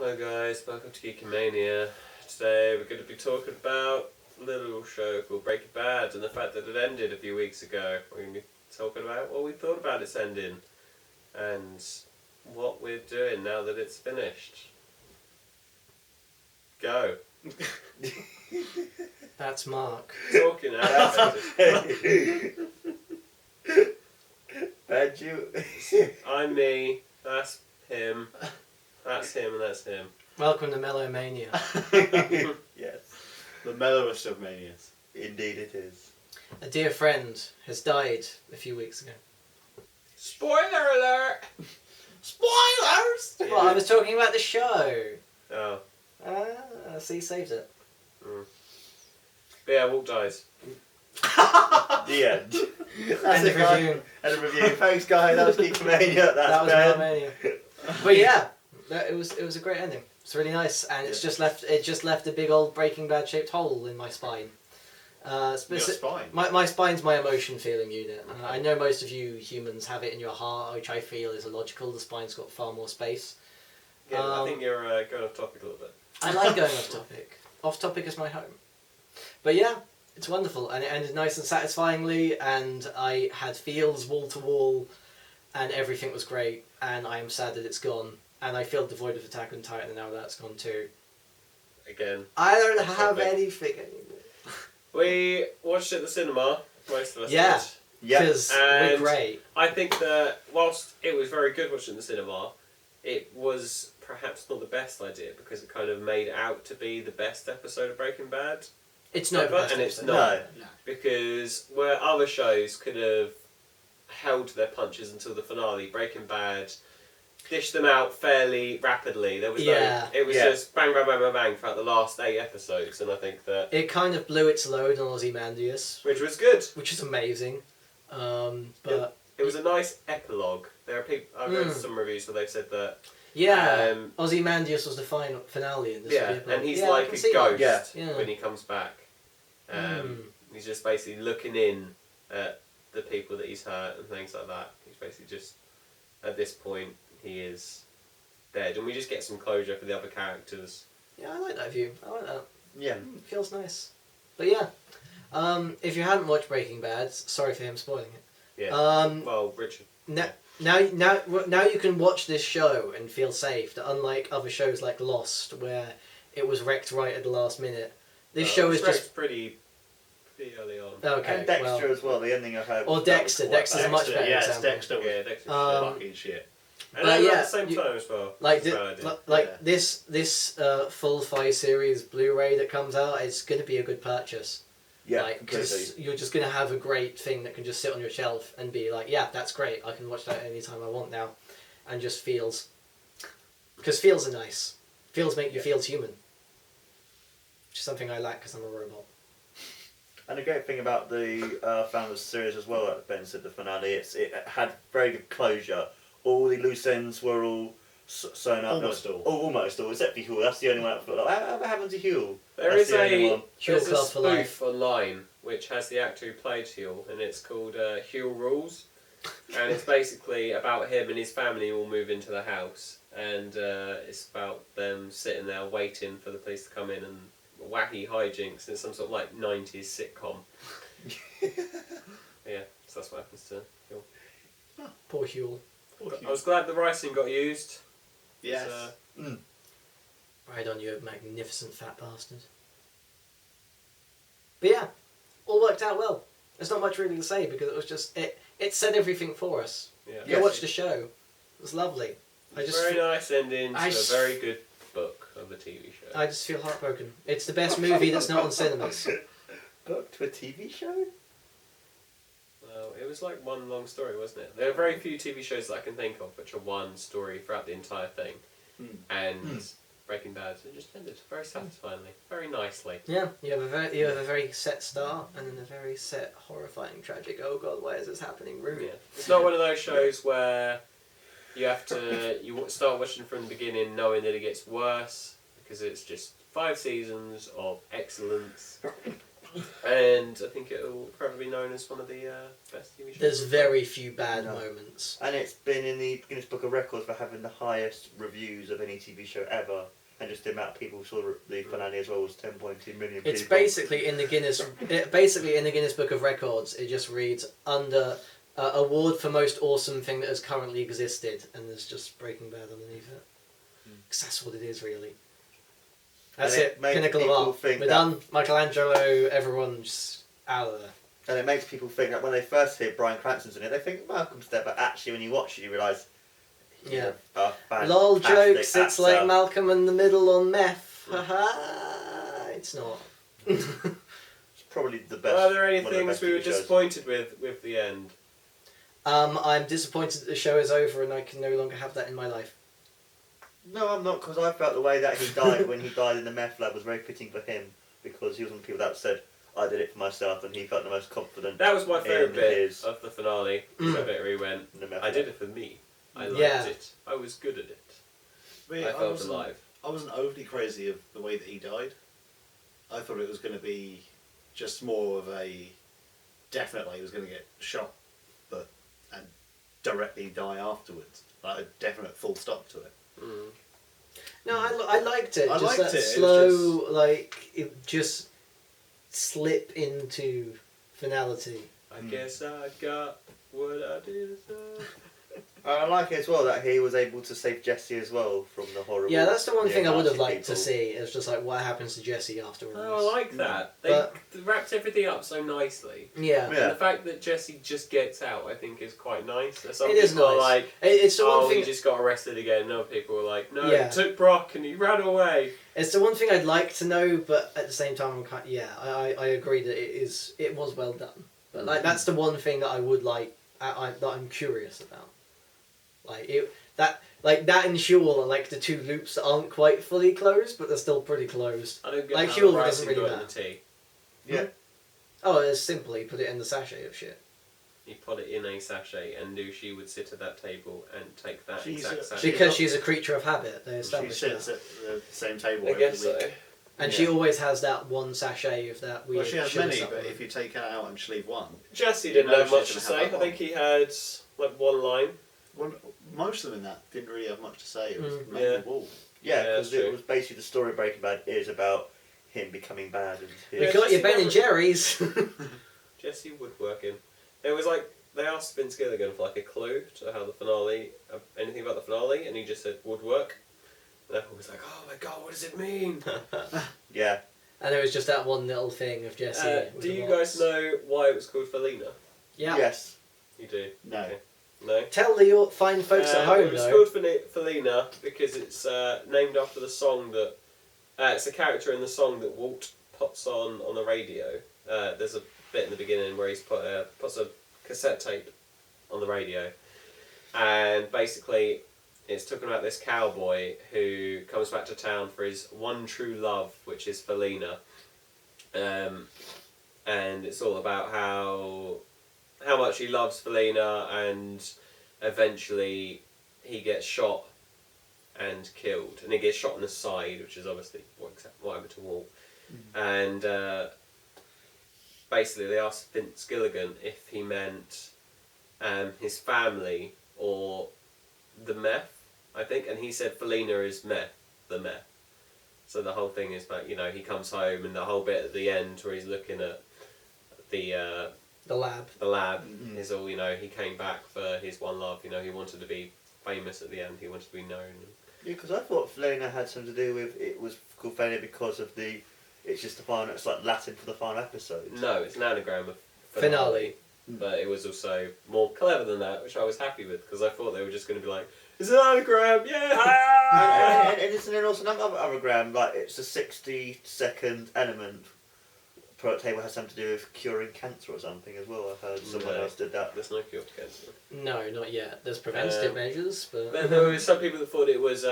Hello guys, welcome to GEEKAMANIACS. Today we're going to be talking about a little show called Breaking Bad and the fact that it ended a few weeks ago. We're going to be talking about what we thought about its ending and what we're doing now that it's finished. Go. That's Mark. Talking out. Bad you. I'm me, that's him, that's him, and that's him. Welcome to Mellowmania. Yes. The mellowest of manias. Indeed it is. A dear friend has died a few weeks ago. Spoiler alert! Spoilers! Well, I was talking about the show. Oh. So you saved it. But yeah, Walt dies. The end. That's End it, of guys. review. End of review. Thanks, guys. That was GEEKAMANIA. That was Ben. Mellowmania. But yeah, it was a great ending. It's really nice, and it's just left a big old Breaking Bad shaped hole in my spine. Your spine. My spine's my emotion feeling unit. I know most of you humans have it in your heart, which I feel is illogical. The spine's got far more space. Yeah, I think you're going off topic a little bit. I like going off topic. Off topic is my home. But yeah, it's wonderful, and it ended nice and satisfyingly, and I had feels wall to wall, and everything was great, and I am sad that it's gone, and I feel devoid of Attack on Titan now that's gone too. Again. I don't Off have topic. anything anymore. We watched it at the cinema, most of us Yeah. did. Yeah. Because we're And great. I think that whilst it was very good watching it in the cinema, it was perhaps not the best idea because it kind of made out to be the best episode of Breaking Bad. It's not ever, and it's episode. not. No. Because where other shows could have held their punches until the finale, Breaking Bad dished them out fairly rapidly. There was it was just bang, bang, bang, bang, bang throughout the last 8 episodes, and I think that It kind of blew its load on Ozymandias, which was good. which is amazing. But It was a nice epilogue. There are people. I've read some reviews where they've said that. yeah, Ozymandias was the final finale in this. Yeah, video. and he's Yeah, I like can a see that. ghost Yeah. when he comes back. He's just basically looking in at the people that he's hurt and things like that. He's basically just, at this point, he is dead. And we just get some closure for the other characters. Yeah, I like that view. I like that. Yeah. It feels nice. But yeah, if you haven't watched Breaking Bad, sorry for him spoiling it. Yeah. Well, Richard. Now you can watch this show and feel safe. That unlike other shows like Lost, where it was wrecked right at the last minute, this show is just pretty early on. okay. And Dexter well, as well. The ending I heard. or Dexter. Dexter's a much better Yes, example. Dexter was Yeah, Dexter. fucking shit. And but at yeah, the same time as well. Like That's a bad idea. this full 5 series Blu-ray that comes out, it's going to be a good purchase. Yeah, like, completely. because you're just going to have a great thing that can just sit on your shelf and be like, yeah, that's great. I can watch that anytime I want now, and just feels. Because feels are nice. Feels make you feel human. Which is something I lack because I'm a robot. And the great thing about the Founders series as well, like Ben said, the finale, it had very good closure. All the loose ends were all sewn up. Almost all. Oh, almost all, except for Huel. That's the only one I thought, like, what happened to Huel? There That's is the only a one. Huel there's a Club for life. spoof online which has the actor who played Huel, and it's called Huel Rules, and it's basically about him and his family all move into the house, and it's about them sitting there waiting for the police to come in and wacky hijinks in some sort of like 90s sitcom. Yeah, so that's what happens to Huel. Poor Huel. I was glad the writing got used. Yes. Right on, you magnificent fat bastard. But yeah, all worked out well. There's not much really to say because it was just it said everything for us. Yeah. You watched the show. It was lovely. Very nice ending to I a s- very good book of a TV show. I just feel heartbroken. It's the best movie that's not on cinemas. Book to a TV show? Well, it was like one long story, wasn't it? There are very few TV shows that I can think of which are one story throughout the entire thing. And Breaking Bad, it just ended very satisfyingly, very nicely. Yeah, you have a very set start and then a very set, horrifying, tragic. Oh god, why is this happening? Room. Yeah. It's not one of those shows where you have to start watching from the beginning knowing that it gets worse, because it's just 5 seasons of excellence. And I think it will probably be known as one of the best TV shows. There's very few bad No. moments. And it's been in the Guinness Book of Records for having the highest reviews of any TV show ever. And just the amount of people who saw the finale as well was 10.2 million people. It's basically in the Guinness. Basically in the Guinness Book of Records, it just reads under award for most awesome thing that has currently existed, and there's just Breaking Bad underneath it. Because that's what it is, really. That's And it. it makes Pinnacle of people art. think We're that- done. Michelangelo. Everyone's out of there. And it makes people think that when they first hear Bryan Cranston's in it, they think Malcolm's there, but actually when you watch it, you realise he's Yeah. a fantastic Lol jokes. It's actor. like Malcolm in the Middle on meth. Haha. It's not. It's probably the best. Are there any one of the things best we were TV shows. disappointed with the end? I'm disappointed that the show is over and I can no longer have that in my life. No, I'm not, because I felt the way that he died when he died in the meth lab was very fitting for him, because he was one of the people that said, I did it for myself, and he felt the most confident That was my favourite in bit his- of the finale. That bit where he went, in the meth I lab. did it for me. I liked Yeah. it. I was good at it. But yeah, I felt alive. I wasn't overly crazy of the way that he died. I thought it was going to be just more of a definitely he was going to get shot, but and directly die afterwards. Like a definite full stop to it. Mm. No, I liked it. I Just liked that it, it was slow, like, it just slip into finality. I guess I got what I deserve. I like it as well that he was able to save Jesse as well from the horrible. Yeah, that's the one thing I would have Nazi liked to people. see. It's just like what happens to Jesse afterwards. Oh, I like that. They But- wrapped everything up so nicely. Yeah. Yeah. And the fact that Jesse just gets out, I think, is quite nice. Some It is people are nice. like, It's the one oh, thing. he just got arrested again. And other people are like, no, Yeah. he took Brock and he ran away. It's the one thing I'd like to know, but at the same time, I agree that it was well done. But like that's the one thing that I would like. That I'm curious about. That and Huel are like the two loops that aren't quite fully closed, but they're still pretty closed. I don't get Like, how Huel the doesn't writing really got in matter. the tea. Yeah. Oh, it's simply put it in the sachet of shit. He put it in a sachet and knew she would sit at that table and take that She's exact a- sachet. Because she's a creature of habit. They She established sits that. at the same table I every guess week. so. And Yeah. she always has that one sachet of that weird Well, she has sugar many, but supplement. if you take her out and just leave one, Jesse You didn't know have much to she's say. gonna have I that think he had like one line. well, most of them in that didn't really have much to say. It was Mm. mainly Yeah. Wall. Yeah, Yeah, because that's it true. was basically the story of Breaking Bad is about him becoming bad and We Yeah, his... got Jesse your Ben and never- Jerry's. Jesse woodworking. It was like they asked Vince Gilligan for like a clue to how the finale, anything about the finale, and he just said woodwork. And everyone was like, "Oh my god, what does it mean?" Yeah. And there was just that one little thing of Jesse. with Do the you box. guys know why it was called Felina? Yeah. Yes. You do. No. Okay. No. Tell the fine folks at home It was though. called Felina because it's named after the song that. It's a character in the song that Walt puts on the radio. There's a bit in the beginning where he's puts a cassette tape on the radio, and basically it's talking about this cowboy who comes back to town for his one true love, which is Felina, and it's all about how much he loves Felina, and eventually he gets shot and killed, and he gets shot in the side, which is obviously what happened to Walt. And basically they asked Vince Gilligan if he meant his family or the meth, I think, and he said Felina is meth, the meth. So the whole thing is about, he comes home, and the whole bit at the end where he's looking at the lab. lab Mhm. is all, he came back for his one love, he wanted to be famous at the end, he wanted to be known. Yeah, because I thought Felina had something to do with it was called Felina because of it's just the final. It's like Latin for the final episode. No, it's an anagram of Finale. but it was also more clever than that, which I was happy with, because I thought they were just going to be like, it's an anagram, yeah! And isn't there also another anagram? Like it's a 60-second element. Product table has something to do with curing cancer or something as well. I heard someone No. else did that. There's no cure for cancer. No, not yet. There's preventative measures, but But there were some people that thought it was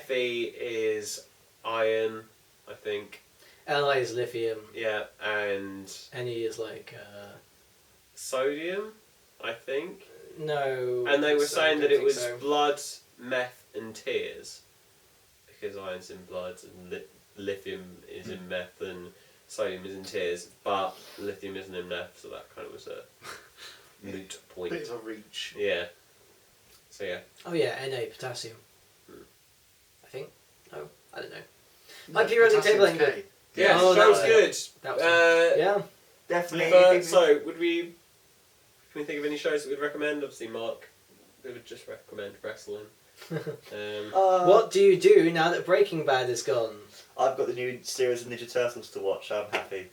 Fe is iron, I think. Li is lithium. Yeah, and Ne is like sodium, I think. no. And they were so I saying don't that it think was so. blood, meth, and tears, because iron's in blood and lithium is in meth, and sodium is in tears, but lithium isn't in meth, so that kind of was a moot point. Bit of a reach. Yeah. So yeah. Oh yeah, Na, potassium. Hmm. I think. No, I don't know. My periodic table ain't good. Yeah, Oh, that was that- good. That was yeah. Definitely. So, can we think of any shows that we'd recommend? Obviously, Mark, we would just recommend wrestling. What do you do now that Breaking Bad is gone? I've got the new series of Ninja Turtles to watch. I'm happy.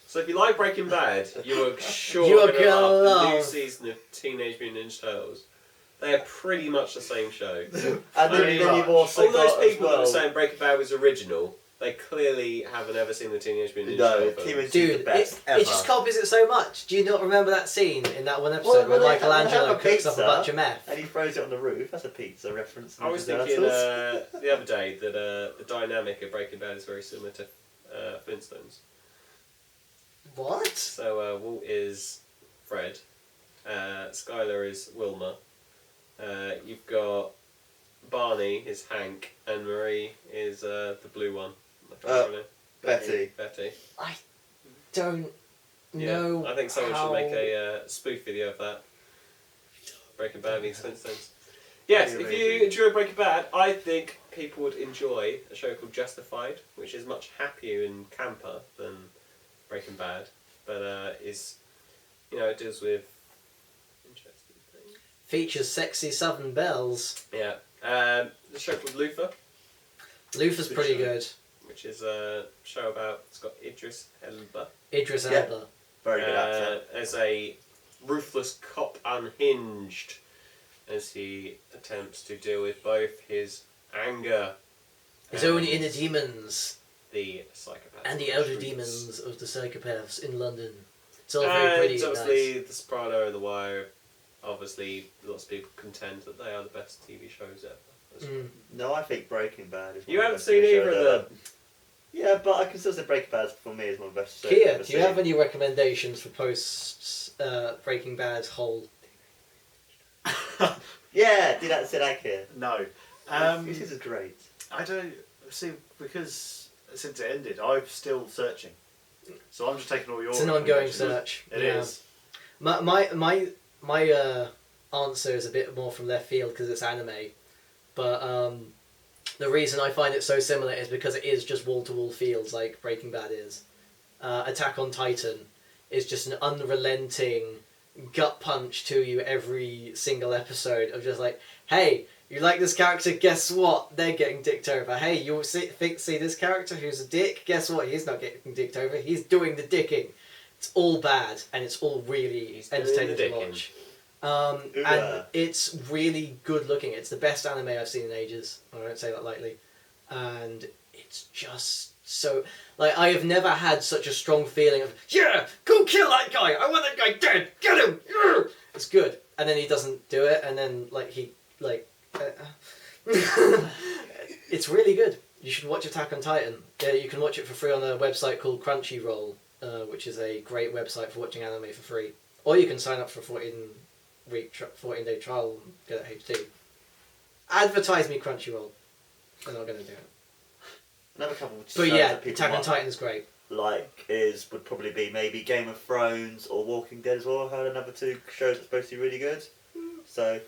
So if you like Breaking Bad, you are sure You are going to gonna love the new love. season of Teenage Mutant Ninja Turtles. They are pretty much the same show. And then you've also All those got as people that well. were saying Breaking Bad was original, they clearly haven't ever seen the Teenage Mutant Ninja No, Turtles. Teenage- Dude, the best it ever. just copies it so much. Do you not remember that scene in that one episode where Well, they have Michelangelo a cooks up a pizza. bunch of meth? And he throws it on the roof. That's a pizza reference. to I was Ninja thinking Turtles. the other day that the dynamic of Breaking Bad is very similar to Flintstones. What? So Walt is Fred, Skylar is Wilma, you've got Barney is Hank, and Marie is the blue one. Betty. Betty. Don't Yeah, know. I think someone how... should make a spoof video of that. Breaking Bad meets Flintstones. Yes, That'd if be you amazing. enjoy Breaking Bad, I think people would enjoy a show called Justified, which is much happier and camper than Breaking Bad, but is, it deals with interesting things. Features sexy Southern belles. Yeah. The show called Luther, Luther's Good pretty show. good. which is a show about, it's got Idris Elba. Idris Yeah. Elba. Very good actor. As a ruthless cop unhinged as he attempts to deal with both his anger His and own inner demons the psychopaths and the of outer streets. demons of the psychopaths in London. It's all very pretty and obviously nice. The Soprano and The Wire, obviously lots of people contend that they are the best TV shows ever. Mm. No, I think Breaking Bad is. You one haven't of the best seen TV either shows of ever. them. Yeah, but I can still say Breaking Bad for me is one of the best shows I've Kia, ever do you seen. have any recommendations for post Breaking Bad whole? Yeah, did that say that, Kia? No. This is great. I don't see, because since it ended, I'm still searching. So I'm just taking all your. It's an ongoing recommendations. search. It yeah. is. My answer is a bit more from left field because it's anime, but the reason I find it so similar is because it is just wall to wall feels like Breaking Bad is. Attack on Titan is just an unrelenting gut punch to you every single episode of just like, hey, you like this character? Guess what? They're getting dicked over. Hey, you see this character who's a dick? Guess what? He's not getting dicked over. He's doing the dicking. It's all bad, and it's all really He's doing entertaining the to dicking. watch. Ooh, And it's really good looking. It's the best anime I've seen in ages. I don't say that lightly. And it's just so... Like, I have never had such a strong feeling of, yeah, go kill that guy! I want that guy dead! Get him! Yeah! It's good. And then he doesn't do it, and then, it's really good. You should watch Attack on Titan. You can watch it for free on a website called Crunchyroll, which is a great website for watching anime for free. Or you can sign up for a 14-day trial and get it HD. Advertise me Crunchyroll. I'm not going to do it. Another couple of But shows yeah, that people Attack on might Titan is great. like would probably be maybe Game of Thrones or Walking Dead as well. I heard another two shows that's supposed to be really good. So,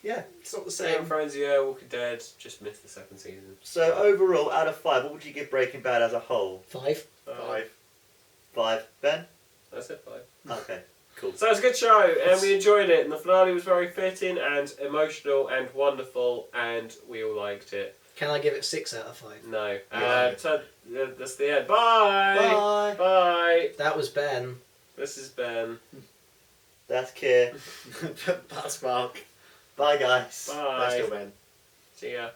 yeah. It's not the Game same. of Thrones, yeah, Walking Dead, just missed the second season. So overall, out of 5, what would you give Breaking Bad as a whole? 5. 5. 5, Ben? I said 5. Okay, cool. So it was a good show, and we enjoyed it, and the finale was very fitting and emotional and wonderful, and we all liked it. Can I give it 6 out of 5? No. Yeah. So that's the end. Bye! Bye. Bye! That was Ben. This is Ben. That's Kier. That's Mark. Bye, guys. Bye. That's still Ben. See ya.